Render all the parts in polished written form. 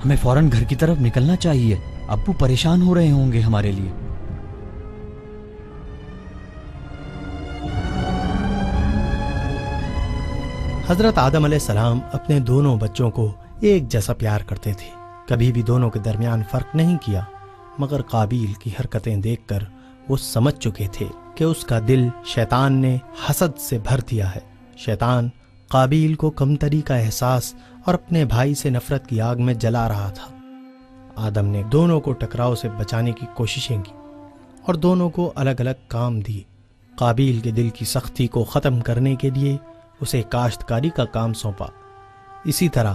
ہمیں فوراً گھر کی طرف نکلنا چاہیے، ابو پریشان ہو رہے ہوں گے ہمارے لیے۔ حضرت آدم علیہ السلام اپنے دونوں بچوں کو ایک جیسا پیار کرتے تھے، کبھی بھی دونوں کے درمیان فرق نہیں کیا، مگر قابیل کی حرکتیں دیکھ کر وہ سمجھ چکے تھے کہ اس کا دل شیطان نے حسد سے بھر دیا ہے۔ شیطان قابیل کو کمتری کا احساس اور اپنے بھائی سے نفرت کی آگ میں جلا رہا تھا۔ آدم نے دونوں کو ٹکراؤ سے بچانے کی کوششیں کی اور دونوں کو الگ الگ کام دیے۔ قابیل کے دل کی سختی کو ختم کرنے کے لیے اسے کاشتکاری کا کام سونپا۔ اسی طرح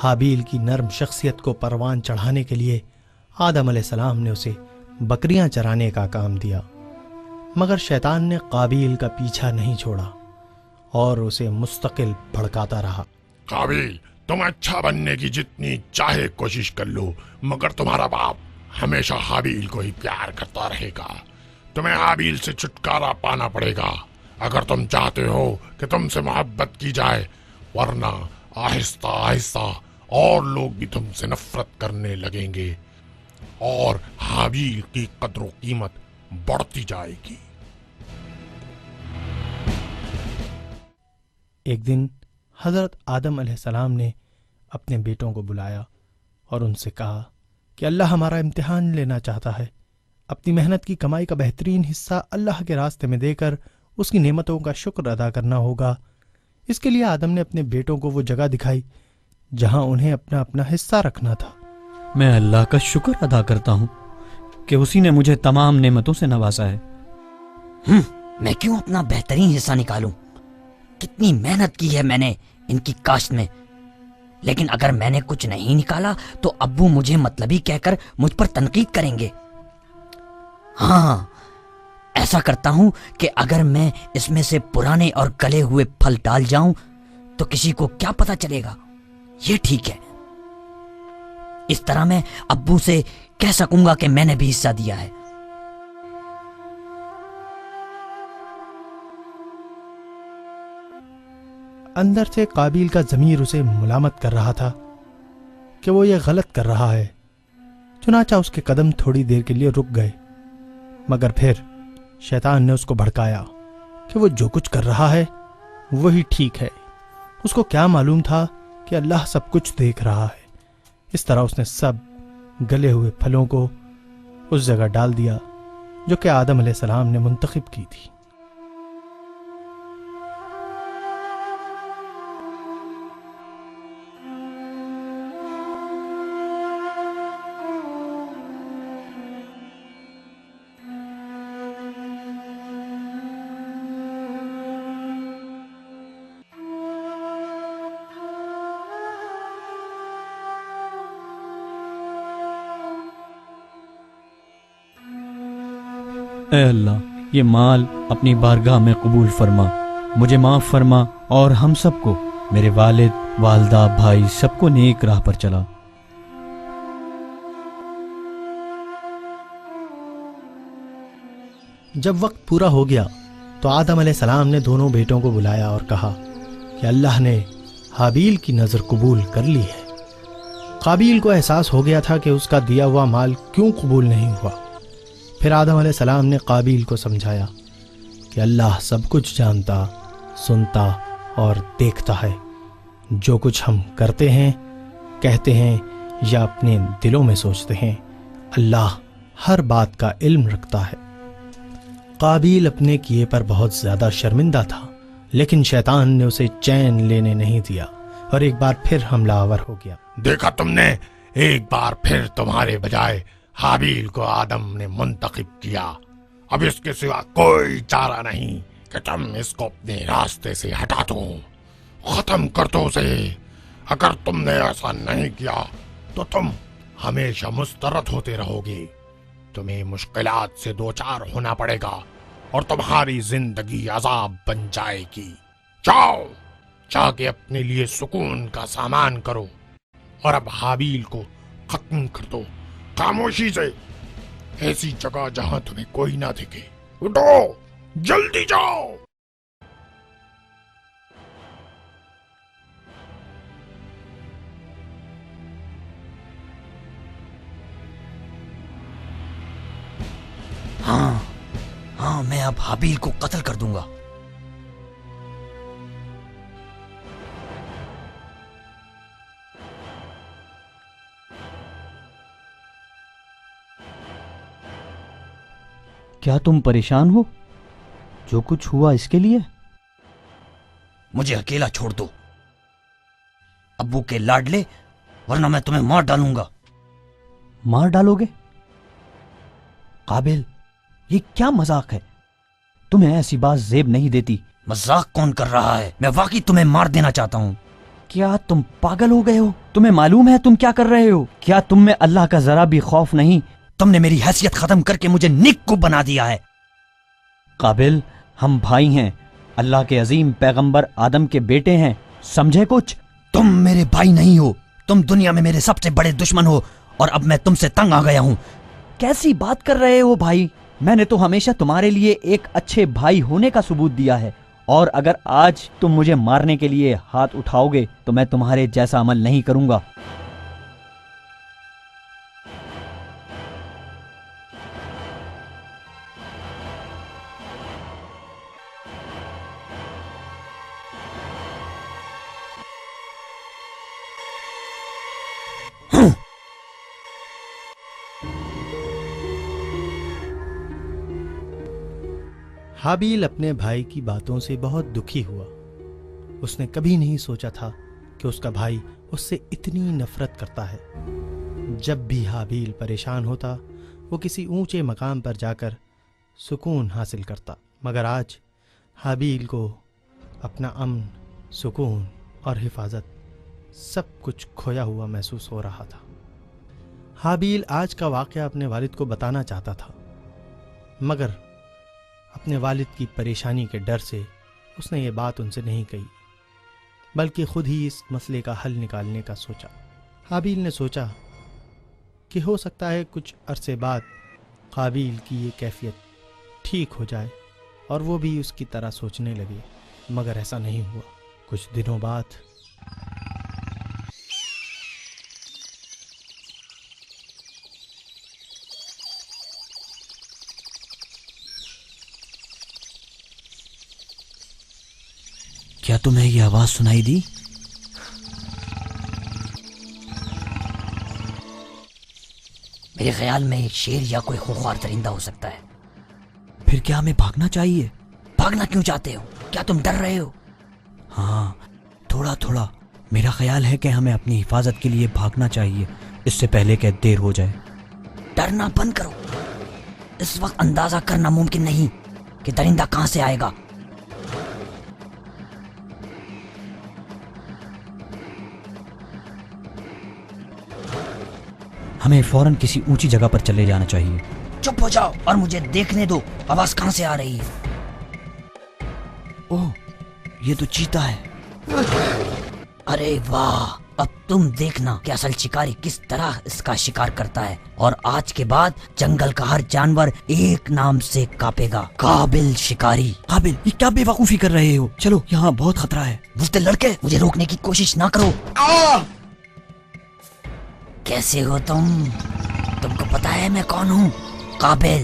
حابیل کی نرم شخصیت کو پروان چڑھانے کے لیے آدم علیہ السلام نے اسے بکریاں چرانے کا کام دیا، مگر شیطان نے قابیل کا پیچھا نہیں چھوڑا اور اسے مستقل بھڑکاتا رہا۔ قابیل، تم اچھا بننے کی جتنی چاہے کوشش کر لو، مگر تمہارا باپ ہمیشہ حابیل کو ہی پیار کرتا رہے گا۔ تمہیں حابیل سے چھٹکارا پانا پڑے گا اگر تم چاہتے ہو کہ تم سے محبت کی جائے، ورنہ آہستہ آہستہ اور لوگ بھی تم سے نفرت کرنے لگیں گے اور حابیل کی قدر و قیمت بڑھتی جائے گی۔ ایک دن حضرت آدم علیہ السلام نے اپنے بیٹوں کو بلایا اور ان سے کہا کہ اللہ ہمارا امتحان لینا چاہتا ہے، اپنی محنت کی کمائی کا بہترین حصہ اللہ کے راستے میں دے کر اس کی نعمتوں کا شکر ادا کرنا ہوگا۔ اس کے لیے آدم نے اپنے بیٹوں کو وہ جگہ دکھائی جہاں انہیں اپنا اپنا حصہ رکھنا تھا۔ میں اللہ کا شکر ادا کرتا ہوں کہ اسی نے مجھے تمام نعمتوں سے نوازا ہے۔ میں کیوں اپنا بہترین حصہ نکالوں؟ کتنی محنت کی ہے میں نے ان کی کاشت میں، لیکن اگر میں نے کچھ نہیں نکالا تو ابو مجھے مطلبی کہہ کر مجھ پر تنقید کریں گے۔ ہاں، ایسا کرتا ہوں کہ اگر میں اس میں سے پرانے اور گلے ہوئے پھل ڈال جاؤں تو کسی کو کیا پتا چلے گا؟ یہ ٹھیک ہے، اس طرح میں ابو سے کہہ سکوں گا کہ میں نے بھی حصہ دیا ہے۔ اندر سے قابیل کا ضمیر اسے ملامت کر رہا تھا کہ وہ یہ غلط کر رہا ہے، چنانچہ اس کے قدم تھوڑی دیر کے لیے رک گئے، مگر پھر شیطان نے اس کو بھڑکایا کہ وہ جو کچھ کر رہا ہے وہی ٹھیک ہے۔ اس کو کیا معلوم تھا کہ اللہ سب کچھ دیکھ رہا ہے۔ اس طرح اس نے سب گلے ہوئے پھلوں کو اس جگہ ڈال دیا جو کہ آدم علیہ السلام نے منتخب کی تھی۔ اے اللہ، یہ مال اپنی بارگاہ میں قبول فرما، مجھے معاف فرما اور ہم سب کو، میرے والد، والدہ، بھائی، سب کو نیک راہ پر چلا۔ جب وقت پورا ہو گیا تو آدم علیہ السلام نے دونوں بیٹوں کو بلایا اور کہا کہ اللہ نے حابیل کی نظر قبول کر لی ہے۔ قابیل کو احساس ہو گیا تھا کہ اس کا دیا ہوا مال کیوں قبول نہیں ہوا۔ پھر آدم علیہ السلام نے قابیل کو سمجھایا کہ اللہ سب کچھ جانتا، سنتا اور دیکھتا ہے۔ جو کچھ ہم کرتے ہیں، کہتے ہیں یا اپنے دلوں میں سوچتے ہیں، اللہ ہر بات کا علم رکھتا ہے۔ قابیل اپنے کیے پر بہت زیادہ شرمندہ تھا، لیکن شیطان نے اسے چین لینے نہیں دیا اور ایک بار پھر حملہ آور ہو گیا۔ دیکھا تم نے، ایک بار پھر تمہارے بجائے حابیل کو آدم نے منتخب کیا۔ اب اس کے سوا کوئی چارہ نہیں کہ تم اس کو اپنے راستے سے ہٹا دو، ختم کر دو اسے۔ اگر تم نے ایسا نہیں کیا تو تم ہمیشہ مسترد ہوتے رہو گے، تمہیں مشکلات سے دوچار ہونا پڑے گا اور تمہاری زندگی عذاب بن جائے گی۔ جاؤ، جا کے اپنے لیے سکون کا سامان کرو اور اب حابیل کو ختم کر دو خاموشی سے، ایسی جگہ جہاں تمہیں کوئی نہ دکھے۔ اٹھو، جلدی جاؤ۔ ہاں میں اب حابیل کو قتل کر دوں گا. کیا تم پریشان ہو؟ جو کچھ ہوا اس کے لیے؟ مجھے اکیلا چھوڑ دو ابو کے لاڈلے، ورنہ میں تمہیں مار ڈالوں گا. مار ڈالو گے؟ قابل، یہ کیا مذاق ہے؟ تمہیں ایسی بات زیب نہیں دیتی. مذاق کون کر رہا ہے؟ میں واقعی تمہیں مار دینا چاہتا ہوں. کیا تم پاگل ہو گئے ہو؟ تمہیں معلوم ہے تم کیا کر رہے ہو؟ کیا تم میں اللہ کا ذرا بھی خوف نہیں؟ تم نے میری حیثیت ختم کر کے مجھے نیک بنا دیا ہے. قابل، ہم بھائی ہیں، اللہ کے عظیم پیغمبر آدم کے بیٹے ہیں، سمجھے کچھ؟ تم میرے بھائی نہیں ہو، تم دنیا میں میرے سب سے بڑے دشمن ہو، اور اب میں تم سے تنگ آ گیا ہوں. کیسی بات کر رہے ہو بھائی؟ میں نے تو ہمیشہ تمہارے لیے ایک اچھے بھائی ہونے کا ثبوت دیا ہے، اور اگر آج تم مجھے مارنے کے لیے ہاتھ اٹھاؤ گے تو میں تمہارے جیسا عمل نہیں کروں گا. حابیل اپنے بھائی کی باتوں سے بہت دکھی ہوا. اس نے کبھی نہیں سوچا تھا کہ اس کا بھائی اس سے اتنی نفرت کرتا ہے. جب بھی حابیل پریشان ہوتا وہ کسی اونچے مقام پر جا کر سکون حاصل کرتا، مگر آج حابیل کو اپنا امن، سکون اور حفاظت سب کچھ کھویا ہوا محسوس ہو رہا تھا. حابیل آج کا واقعہ اپنے والد کو بتانا چاہتا تھا، مگر اپنے والد کی پریشانی کے ڈر سے اس نے یہ بات ان سے نہیں کہی، بلکہ خود ہی اس مسئلے کا حل نکالنے کا سوچا. حابیل نے سوچا کہ ہو سکتا ہے کچھ عرصے بعد قابیل کی یہ کیفیت ٹھیک ہو جائے اور وہ بھی اس کی طرح سوچنے لگے، مگر ایسا نہیں ہوا. کچھ دنوں بعد کیا تمہیں یہ آواز سنائی دی؟ میرے خیال میں ایک شیر یا کوئی خوخوار درندہ ہو سکتا ہے. پھر کیا ہمیں بھاگنا چاہیے؟ بھاگنا کیوں چاہتے ہو؟ کیا تم ڈر رہے ہو؟ ہاں، تھوڑا تھوڑا. میرا خیال ہے کہ ہمیں اپنی حفاظت کے لیے بھاگنا چاہیے، اس سے پہلے کہ دیر ہو جائے. ڈرنا بند کرو. اس وقت اندازہ کرنا ممکن نہیں کہ درندہ کہاں سے آئے گا. ہمیں فوراً کسی اونچی جگہ پر چلے جانا چاہیے. چپ ہو جاؤ اور مجھے دیکھنے دو. آواز کہاں سے آ رہی ہے؟ اوہ، یہ تو چیتا ہے. ارے واہ، اب تم دیکھنا کہ اصل شکاری کس طرح اس کا شکار کرتا ہے. اور آج کے بعد جنگل کا ہر جانور ایک نام سے کانپے گا، قابل شکاری. قابل، یہ کیا بے وقوفی کر رہے ہو؟ چلو، یہاں بہت خطرہ ہے. بزدل لڑکے، مجھے روکنے کی کوشش نہ کرو. کیسے ہو تم کو پتا ہے میں کون ہوں؟ قابل.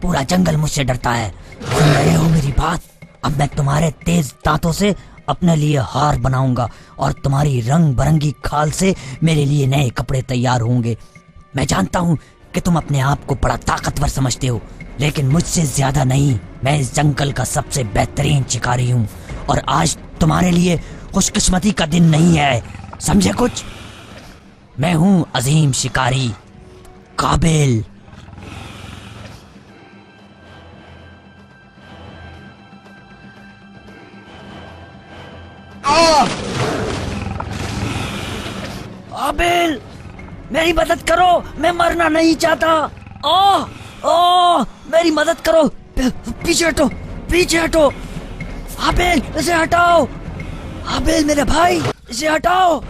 پورا جنگل مجھ سے ڈرتا ہے. سن رہے ہو میری بات؟ اب میں تمہارے تیز دانتوں سے اپنے لیے ہار بناؤں گا اور تمہاری رنگ برنگی کھال سے میرے لیے نئے کپڑے تیار ہوں گے. میں جانتا ہوں کہ تم اپنے آپ کو بڑا طاقتور سمجھتے ہو، لیکن مجھ سے زیادہ نہیں. میں اس جنگل کا سب سے بہترین شکاری ہوں، اور آج تمہارے لیے خوش قسمتی کا دن نہیں ہے. سمجھے کچھ؟ میں ہوں عظیم شکاری قابل. قابل، میری مدد کرو، میں مرنا نہیں چاہتا. میری مدد کرو. پیچھے ہٹو، پیچھے ہٹو. قابل، اسے ہٹاؤ. قابل میرے بھائی، اسے ہٹاؤ.